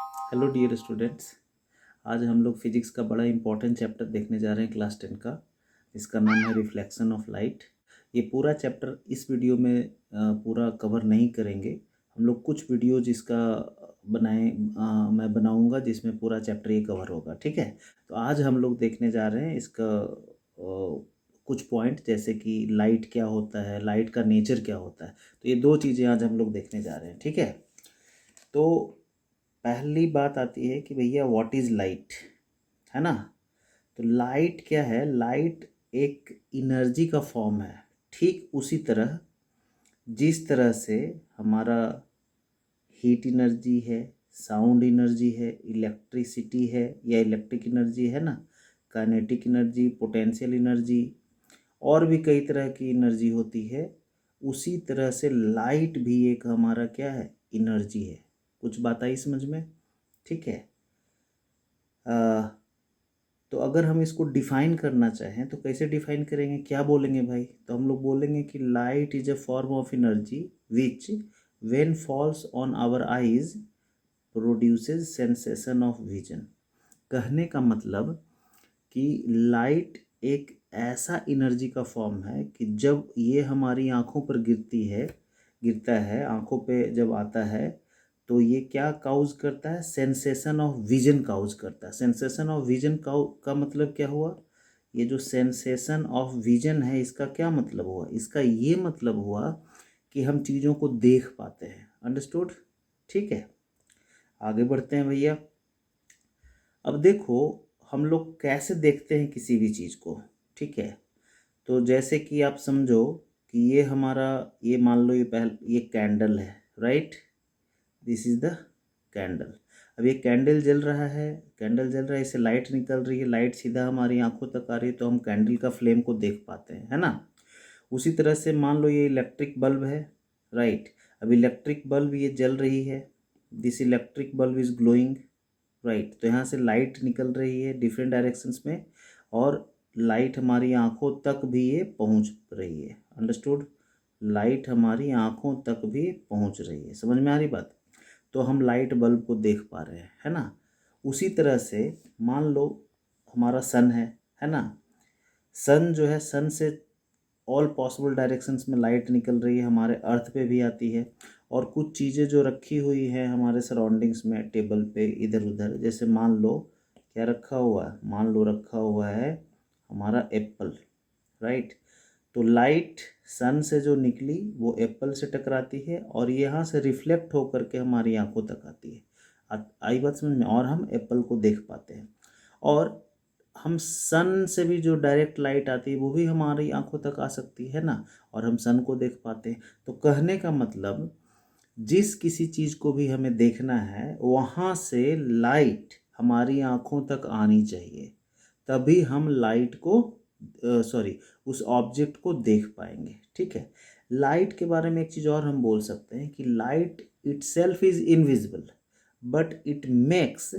Hello dear students. आज हम लोग फिजिक्स का बड़ा इंपॉर्टेंट चैप्टर देखने जा रहे हैं क्लास 10 का। इसका नाम है रिफ्लेक्शन ऑफ लाइट। ये पूरा चैप्टर इस वीडियो में पूरा कवर नहीं करेंगे। हम लोग कुछ वीडियोज इसका मैं बनाऊंगा जिसमें पूरा चैप्टर ये कवर होगा, ठीक है। तो आज हम लोग देखने जा रहे हैं इसका कुछ पॉइंट, जैसे कि लाइट क्या होता है, लाइट का नेचर क्या होता है। तो ये दो चीज़ें आज हम लोग देखने जा रहे हैं, ठीक है। तो पहली बात आती है कि भैया व्हाट इज़ लाइट, है ना। तो लाइट क्या है? लाइट एक एनर्जी का फॉर्म है। ठीक उसी तरह जिस तरह से हमारा हीट एनर्जी है, साउंड एनर्जी है, इलेक्ट्रिसिटी है या इलेक्ट्रिक एनर्जी है ना, काइनेटिक एनर्जी, पोटेंशियल एनर्जी और भी कई तरह की एनर्जी होती है। उसी तरह से लाइट भी एक हमारा क्या है? एनर्जी है। कुछ बात आई समझ में? ठीक है। तो अगर हम इसको डिफाइन करना चाहें तो कैसे डिफाइन करेंगे, क्या बोलेंगे भाई? तो हम लोग बोलेंगे कि light is a form of energy which when falls on our eyes produces sensation of vision. कहने का मतलब कि लाइट एक ऐसा एनर्जी का फॉर्म है कि जब ये हमारी आँखों पर गिरता है, आँखों पे जब आता है तो ये क्या काउज करता है? सेंसेशन ऑफ विजन काउज करता है। सेंसेशन ऑफ विजन का मतलब क्या हुआ? ये जो सेंसेशन ऑफ विजन है इसका क्या मतलब हुआ? इसका ये मतलब हुआ कि हम चीज़ों को देख पाते हैं। अंडरस्टूड? ठीक है, आगे बढ़ते हैं भैया। अब देखो हम लोग कैसे देखते हैं किसी भी चीज़ को, ठीक है। तो जैसे कि आप समझो कि ये हमारा, ये मान लो ये कैंडल है, right. This is the candle. अब ये कैंडल जल रहा है, इससे लाइट निकल रही है, लाइट सीधा हमारी आंखों तक आ रही है तो हम कैंडल का फ्लेम को देख पाते हैं, है ना। उसी तरह से मान लो ये इलेक्ट्रिक बल्ब है, राइट। अब इलेक्ट्रिक बल्ब ये जल रही है, this electric bulb is glowing, right. तो यहाँ से लाइट निकल रही है डिफरेंट डायरेक्शंस में और लाइट हमारी आंखों तक भी ये पहुँच रही है। अंडरस्टूड? लाइट हमारी आंखों तक भी पहुँच रही है। समझ में आ रही बात? तो हम लाइट बल्ब को देख पा रहे हैं, है ना। उसी तरह से मान लो हमारा सन है ना। सन जो है, सन से ऑल पॉसिबल डायरेक्शंस में लाइट निकल रही है, हमारे अर्थ पे भी आती है। और कुछ चीज़ें जो रखी हुई हैं हमारे सराउंडिंग्स में, टेबल पे इधर उधर, जैसे मान लो क्या रखा हुआ है, मान लो रखा हुआ है हमारा एप्पल, राइट। तो लाइट सन से जो निकली वो एप्पल से टकराती है और यहाँ से रिफ्लेक्ट होकर के हमारी आंखों तक आती है। आई बात समझ में? और हम एप्पल को देख पाते हैं। और हम सन से भी जो डायरेक्ट लाइट आती है वो भी हमारी आंखों तक आ सकती है ना, और हम सन को देख पाते हैं। तो कहने का मतलब जिस किसी चीज़ को भी हमें देखना है वहाँ से लाइट हमारी आंखों तक आनी चाहिए, तभी हम लाइट को उस ऑब्जेक्ट को देख पाएंगे, ठीक है। लाइट के बारे में एक चीज़ और हम बोल सकते हैं कि light itself is invisible but it makes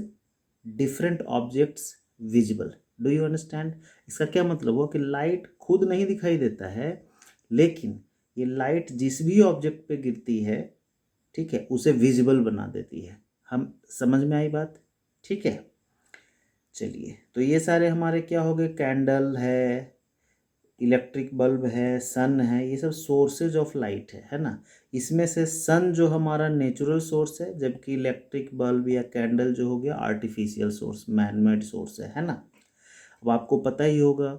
different objects visible. Do you understand? इसका क्या मतलब हुआ कि लाइट खुद नहीं दिखाई देता है, लेकिन ये लाइट जिस भी ऑब्जेक्ट पे गिरती है, ठीक है, उसे विजिबल बना देती है। हम समझ में आई बात? ठीक है, चलिए। तो ये सारे हमारे क्या हो गए? कैंडल है, इलेक्ट्रिक बल्ब है, सन है, ये सब सोर्सेज ऑफ लाइट है ना। इसमें से सन जो हमारा नेचुरल सोर्स है, जबकि इलेक्ट्रिक बल्ब या कैंडल जो हो गया आर्टिफिशियल सोर्स, मैनमेड सोर्स है ना। अब आपको पता ही होगा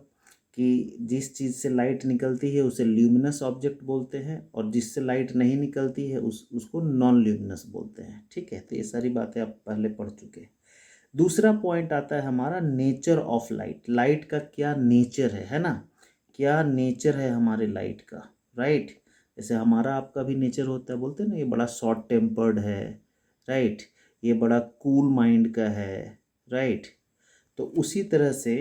कि जिस चीज़ से लाइट निकलती है उसे ल्यूमिनस ऑब्जेक्ट बोलते हैं और जिससे लाइट नहीं निकलती है उसको नॉन ल्यूमिनस बोलते हैं, ठीक है। तो ये सारी बातें आप पहले पढ़ चुके हैं। दूसरा पॉइंट आता है हमारा नेचर ऑफ लाइट। लाइट का क्या नेचर है ना। क्या नेचर है हमारे लाइट का, राइट। जैसे हमारा आपका भी नेचर होता है, बोलते हैं ना ये बड़ा शॉर्ट टेम्पर्ड है, राइट, ये बड़ा कूल माइंड का है, राइट। तो उसी तरह से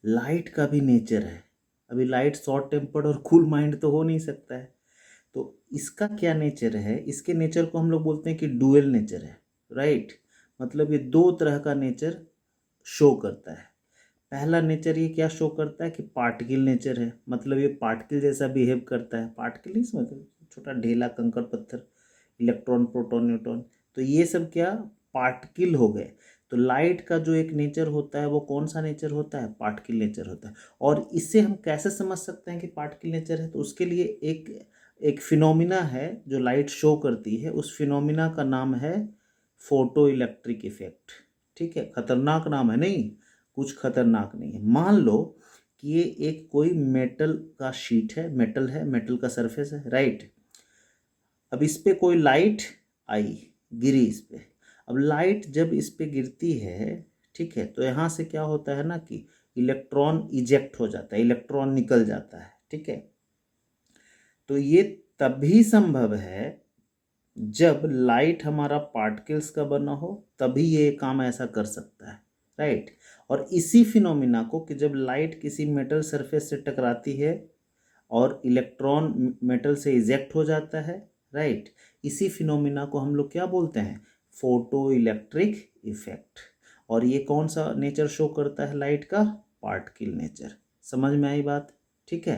लाइट का भी नेचर है। अभी लाइट शॉर्ट टेम्पर्ड और कूल माइंड तो हो नहीं सकता है। तो इसका क्या नेचर है? इसके नेचर को हम लोग बोलते हैं कि डुअल नेचर है, राइट। मतलब ये दो तरह का नेचर शो करता है। पहला नेचर ये क्या शो करता है कि पार्टिकल नेचर है, मतलब ये पार्टिकल जैसा बिहेव करता है। पार्टिकल नहीं समझ, छोटा ढेला कंकड़ पत्थर, इलेक्ट्रॉन प्रोटॉन न्यूट्रॉन, तो ये सब क्या पार्टिकल हो गए। तो लाइट का जो एक नेचर होता है वो कौन सा नेचर होता है, पार्टिकल नेचर होता है। और इससे हम कैसे समझ सकते हैं कि पार्टिकल नेचर है, तो उसके लिए एक फिनोमिना है जो लाइट शो करती है, उस फिनोमिना का नाम है फोटो इलेक्ट्रिक इफेक्ट। ठीक है, खतरनाक नाम है, नहीं कुछ खतरनाक नहीं है। मान लो कि ये एक कोई मेटल का शीट है, मेटल का सरफेस है, राइट। अब इस पे कोई लाइट आई, गिरी इस पे। अब लाइट जब इस पे गिरती है, ठीक है, तो यहाँ से क्या होता है ना कि इलेक्ट्रॉन इजेक्ट हो जाता है, इलेक्ट्रॉन निकल जाता है। ठीक है, तो ये तभी संभव है जब लाइट हमारा पार्टिकल्स का बना हो, तभी ये काम ऐसा कर सकता है, राइट। और इसी फिनोमिना को कि जब लाइट किसी मेटल सरफेस से टकराती है और इलेक्ट्रॉन मेटल से इजेक्ट हो जाता है, राइट, इसी फिनोमिना को हम लोग क्या बोलते हैं, फोटो इलेक्ट्रिक इफेक्ट। और ये कौन सा नेचर शो करता है लाइट का, पार्टिकल नेचर। समझ में आई बात। ठीक है,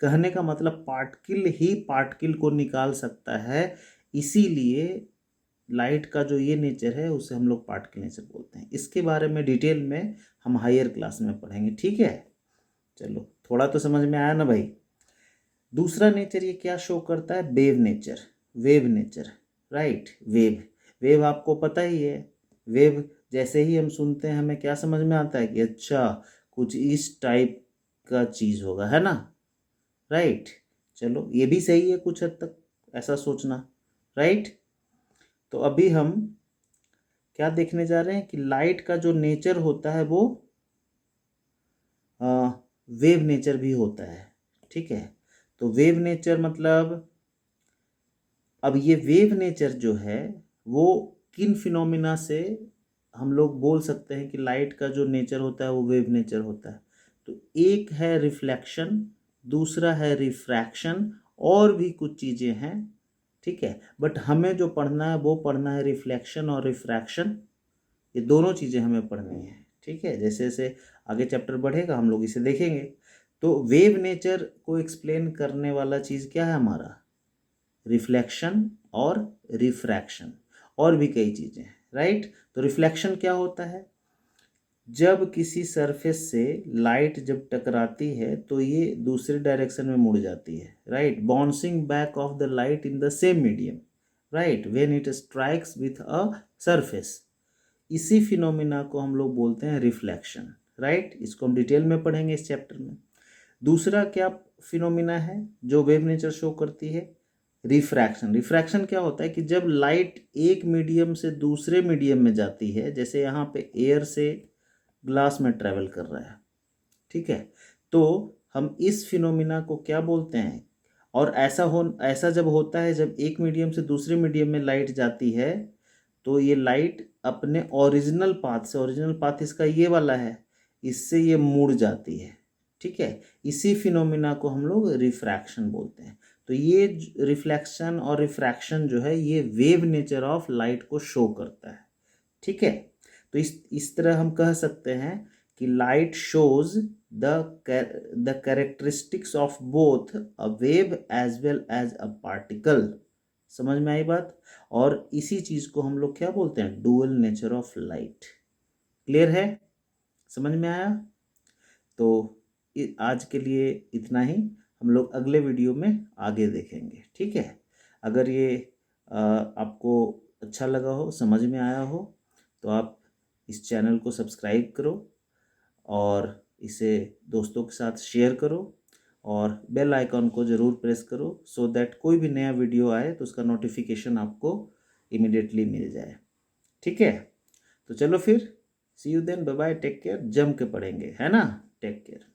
कहने का मतलब पार्टिकल ही पार्टिकल को निकाल सकता है, इसीलिए लाइट का जो ये नेचर है उसे हम लोग पार्टिकल नेचर बोलते हैं। इसके बारे में डिटेल में हम हायर क्लास में पढ़ेंगे। ठीक है, चलो थोड़ा तो समझ में आया ना भाई। दूसरा नेचर ये क्या शो करता है, wave nature, wave nature, right. Wave आपको पता ही है, वेव जैसे ही हम सुनते हैं हमें क्या समझ में आता है कि अच्छा कुछ इस टाइप का चीज़ होगा, है ना, राइट। चलो ये भी सही है कुछ हद तक ऐसा सोचना, राइट। तो अभी हम क्या देखने जा रहे हैं कि लाइट का जो नेचर होता है वो वेव नेचर भी होता है। ठीक है, तो वेव नेचर मतलब, अब ये वेव नेचर जो है वो किन फिनोमिना से हम लोग बोल सकते हैं कि लाइट का जो नेचर होता है वो वेव नेचर होता है। तो एक है रिफ्लेक्शन, दूसरा है रिफ्रैक्शन, और भी कुछ चीज़ें हैं। ठीक है, बट हमें जो पढ़ना है वो पढ़ना है रिफ्लेक्शन और रिफ्रैक्शन, ये दोनों चीज़ें हमें पढ़नी है। ठीक है, जैसे जैसे आगे चैप्टर बढ़ेगा हम लोग इसे देखेंगे। तो वेव नेचर को एक्सप्लेन करने वाला चीज़ क्या है हमारा, रिफ्लेक्शन और रिफ्रैक्शन, और भी कई चीज़ें हैं, राइट। तो रिफ्लेक्शन क्या होता है, जब किसी सरफेस से लाइट जब टकराती है तो ये दूसरे डायरेक्शन में मुड़ जाती है, right, bouncing back of the light in the same medium, right, when it strikes with a surface. इसी फिनोमिना को हम लोग बोलते हैं रिफ्लेक्शन, राइट। इसको हम डिटेल में पढ़ेंगे इस चैप्टर में। दूसरा क्या फिनोमिना है जो वेव नेचर शो करती है, रिफ्रैक्शन। रिफ्रैक्शन क्या होता है कि जब लाइट एक मीडियम से दूसरे मीडियम में जाती है, जैसे यहाँ पे एयर से ग्लास में ट्रेवल कर रहा है, ठीक है, तो हम इस फिनोमिना को क्या बोलते हैं। और ऐसा जब होता है, जब एक मीडियम से दूसरे मीडियम में लाइट जाती है तो ये लाइट अपने ओरिजिनल पाथ से, ओरिजिनल पाथ इसका ये वाला है, इससे ये मुड़ जाती है। ठीक है, इसी फिनोमिना को हम लोग रिफ्रैक्शन बोलते हैं। तो ये रिफ्लेक्शन और रिफ्रैक्शन जो है ये वेव नेचर ऑफ लाइट को शो करता है। ठीक है, तो इस तरह हम कह सकते हैं कि light shows the characteristics of both a wave as well as a particle. समझ में आई बात। और इसी चीज़ को हम लोग क्या बोलते हैं, dual nature of light. Clear है, समझ में आया। तो आज के लिए इतना ही, हम लोग अगले वीडियो में आगे देखेंगे। ठीक है, अगर ये आपको अच्छा लगा हो, समझ में आया हो, तो आप इस चैनल को सब्सक्राइब करो और इसे दोस्तों के साथ शेयर करो और बेल आइकॉन को ज़रूर प्रेस करो, सो दैट कोई भी नया वीडियो आए तो उसका नोटिफिकेशन आपको इमीडिएटली मिल जाए। ठीक है, तो चलो फिर, see you then, bye bye, take care, जम के पढ़ेंगे, है ना, टेक केयर।